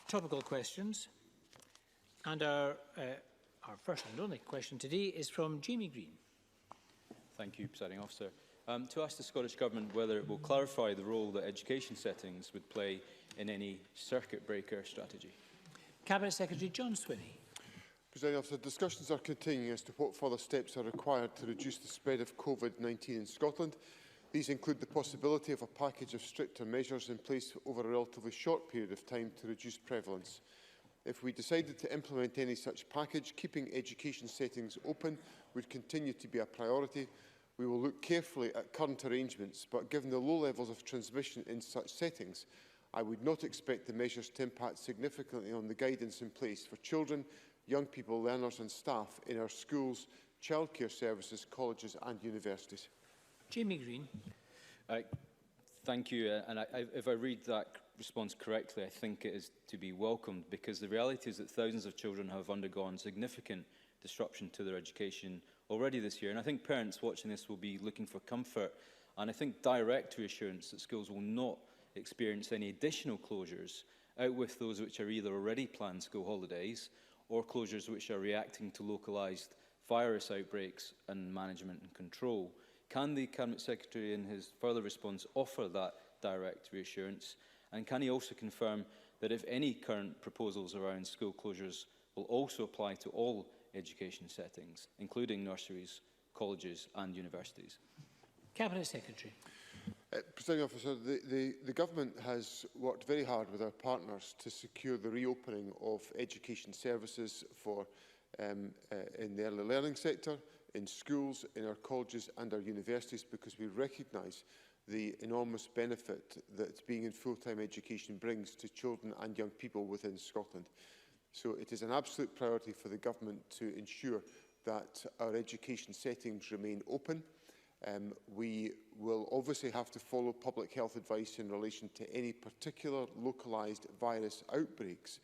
Topical questions. And our first and only question today is from Jamie Green. Thank you, Presiding Officer. To ask the Scottish Government whether it will clarify the role that education settings would play in any circuit breaker strategy. Cabinet Secretary John Swinney. Presiding Officer, discussions are continuing as to what further steps are required to reduce the spread of COVID-19 in Scotland. These include the possibility of a package of stricter measures in place over a relatively short period of time to reduce prevalence. If we decided to implement any such package, keeping education settings open would continue to be a priority. We will look carefully at current arrangements, but given the low levels of transmission in such settings, I would not expect the measures to impact significantly on the guidance in place for children, young people, learners and staff in our schools, childcare services, colleges and universities. Jamie Green. Thank you. If I read that response correctly, I think it is to be welcomed, because the reality is that thousands of children have undergone significant disruption to their education already this year. And I think parents watching this will be looking for comfort and I think direct reassurance that schools will not experience any additional closures out with those which are either already planned school holidays or closures which are reacting to localised virus outbreaks and management and control. Can the Cabinet Secretary in his further response offer that direct reassurance? And can he also confirm that if any current proposals around school closures will also apply to all education settings, including nurseries, colleges and universities? Cabinet Secretary. Presiding Officer, the Government has worked very hard with our partners to secure the reopening of education services for in the early learning sector, in schools, in our colleges and our universities, because we recognise the enormous benefit that being in full-time education brings to children and young people within Scotland. So it is an absolute priority for the Government to ensure that our education settings remain open. We will obviously have to follow public health advice in relation to any particular localised virus outbreaks,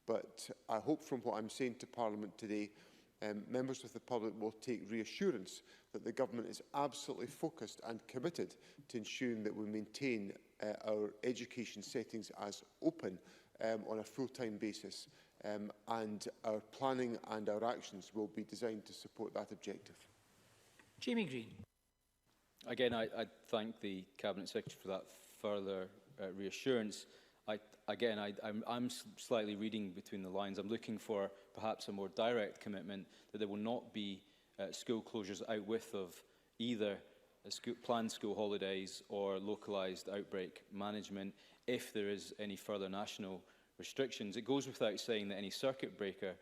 but I hope from what I'm saying to Parliament today, members of the public will take reassurance that the Government is absolutely focused and committed to ensuring that we maintain our education settings as open on a full-time basis, and our planning and our actions will be designed to support that objective. Jamie Green. Again, I thank the Cabinet Secretary for that further reassurance. I'm slightly reading between the lines. I'm looking for perhaps a more direct commitment that there will not be school closures out with of either planned school holidays or localised outbreak management if there is any further national restrictions. It goes without saying that any circuit breaker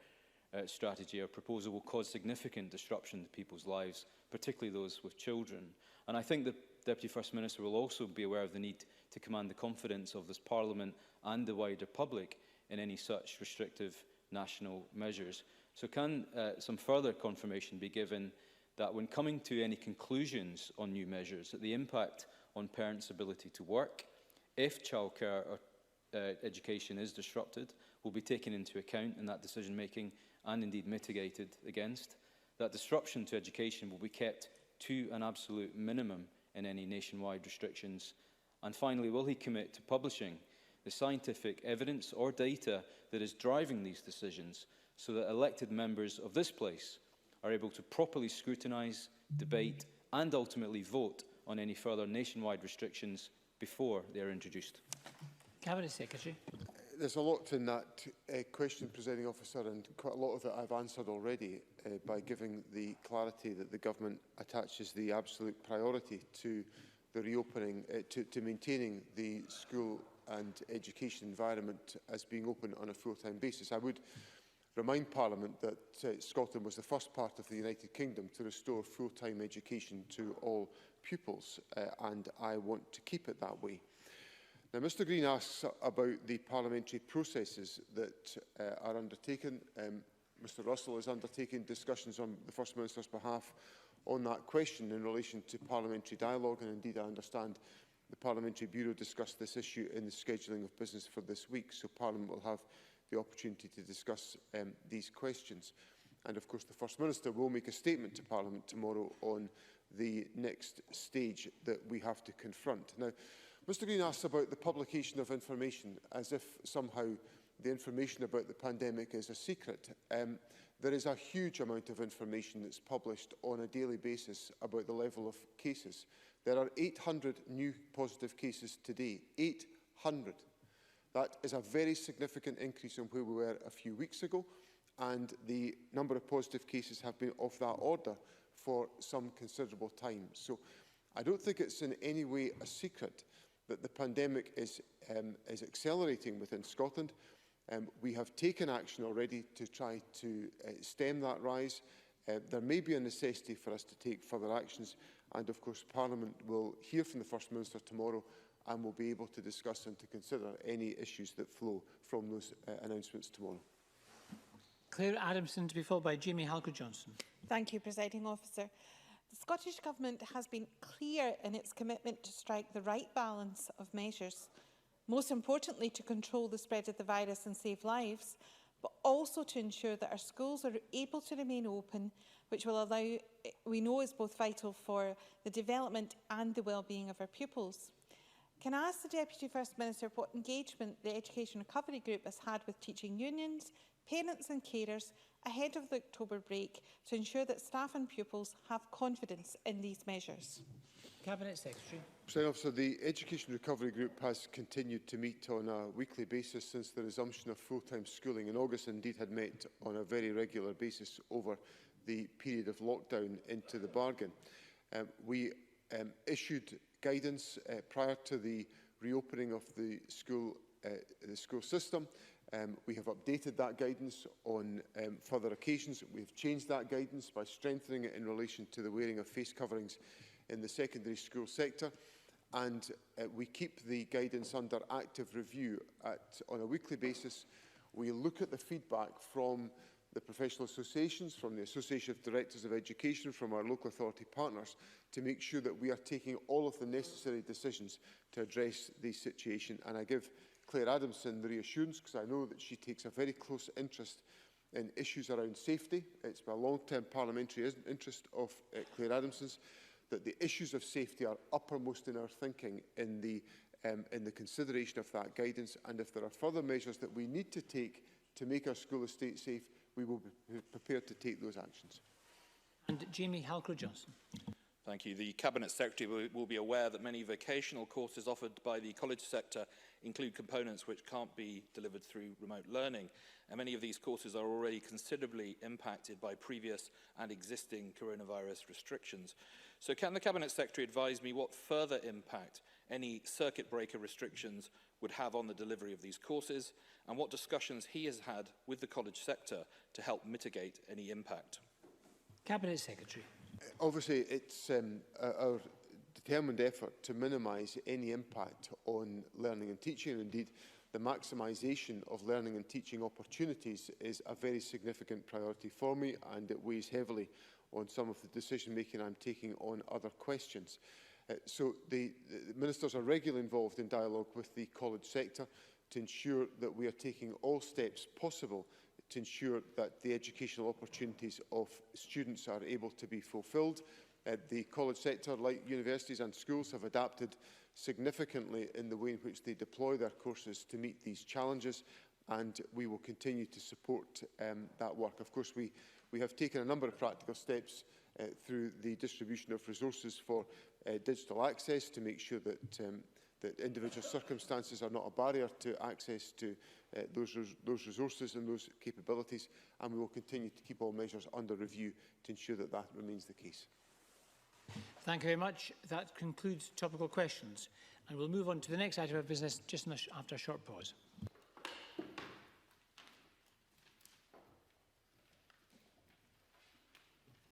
strategy or proposal will cause significant disruption to people's lives, particularly those with children. And I think the Deputy First Minister will also be aware of the need to command the confidence of this Parliament and the wider public in any such restrictive national measures. So can some further confirmation be given that when coming to any conclusions on new measures, that the impact on parents' ability to work, if childcare or education is disrupted, will be taken into account in that decision-making and indeed mitigated against? That disruption to education will be kept to an absolute minimum in any nationwide restrictions? And finally, will he commit to publishing the scientific evidence or data that is driving these decisions so that elected members of this place are able to properly scrutinise, debate and ultimately vote on any further nationwide restrictions before they are introduced? Cabinet Secretary. There's a lot in that question, Presiding Officer, and quite a lot of it I've answered already by giving the clarity that the Government attaches the absolute priority to the reopening, to maintaining the school and education environment as being open on a full-time basis. I would remind Parliament that Scotland was the first part of the United Kingdom to restore full-time education to all pupils, and I want to keep it that way. Now, Mr Green asks about the parliamentary processes that are undertaken. Mr Russell is undertaking discussions on the First Minister's behalf on that question in relation to parliamentary dialogue, and indeed I understand the Parliamentary Bureau discussed this issue in the scheduling of business for this week, so Parliament will have the opportunity to discuss these questions. And of course the First Minister will make a statement to Parliament tomorrow on the next stage that we have to confront. Now, Mr Green asks about the publication of information as if somehow the information about the pandemic is a secret. There is a huge amount of information that's published on a daily basis about the level of cases. There are 800 new positive cases today. 800. That is a very significant increase on where we were a few weeks ago, and the number of positive cases have been of that order for some considerable time. So I don't think it's in any way a secret that the pandemic is accelerating within Scotland. We have taken action already to try to stem that rise. There may be a necessity for us to take further actions, and of course Parliament will hear from the First Minister tomorrow and will be able to discuss and to consider any issues that flow from those announcements tomorrow. Claire Adamson to be followed by Jamie Halker-Johnson. Thank you, Presiding Officer. The Scottish Government has been clear in its commitment to strike the right balance of measures, most importantly to control the spread of the virus and save lives, but also to ensure that our schools are able to remain open, which will allow, we know is both vital for the development and the well-being of our pupils. Can I ask the Deputy First Minister what engagement the Education Recovery Group has had with teaching unions, parents and carers ahead of the October break to ensure that staff and pupils have confidence in these measures? Cabinet Secretary. Presiding Officer, the Education Recovery Group has continued to meet on a weekly basis since the resumption of full-time schooling in August, and indeed had met on a very regular basis over the period of lockdown into the bargain. We issued guidance prior to the reopening of the school system. We have updated that guidance on further occasions. We have changed that guidance by strengthening it in relation to the wearing of face coverings in the secondary school sector, and we keep the guidance under active review on a weekly basis. We look at the feedback from the professional associations, from the Association of Directors of Education, from our local authority partners, to make sure that we are taking all of the necessary decisions to address the situation. And I give Claire Adamson the reassurance, because I know that she takes a very close interest in issues around safety. It's a long-term parliamentary interest of Claire Adamson's, that the issues of safety are uppermost in our thinking in the consideration of that guidance, and if there are further measures that we need to take to make our school estate safe, we will be prepared to take those actions. And Jamie Halker-Johnson. Thank you. The Cabinet Secretary will be aware that many vocational courses offered by the college sector include components which can't be delivered through remote learning, and many of these courses are already considerably impacted by previous and existing coronavirus restrictions. So can the Cabinet Secretary advise me what further impact any circuit breaker restrictions would have on the delivery of these courses, and what discussions he has had with the college sector to help mitigate any impact? Cabinet Secretary. Obviously, it's our determined effort to minimise any impact on learning and teaching. And indeed, the maximisation of learning and teaching opportunities is a very significant priority for me, and it weighs heavily on some of the decision-making I'm taking on other questions. So the ministers are regularly involved in dialogue with the college sector to ensure that we are taking all steps possible to ensure that the educational opportunities of students are able to be fulfilled. The college sector, like universities and schools, have adapted significantly in the way in which they deploy their courses to meet these challenges, and we will continue to support that work. Of course, we have taken a number of practical steps through the distribution of resources for digital access to make sure that that individual circumstances are not a barrier to access to those resources and those capabilities, and we will continue to keep all measures under review to ensure that that remains the case. Thank you very much. That concludes topical questions, and we'll move on to the next item of business just after a short pause.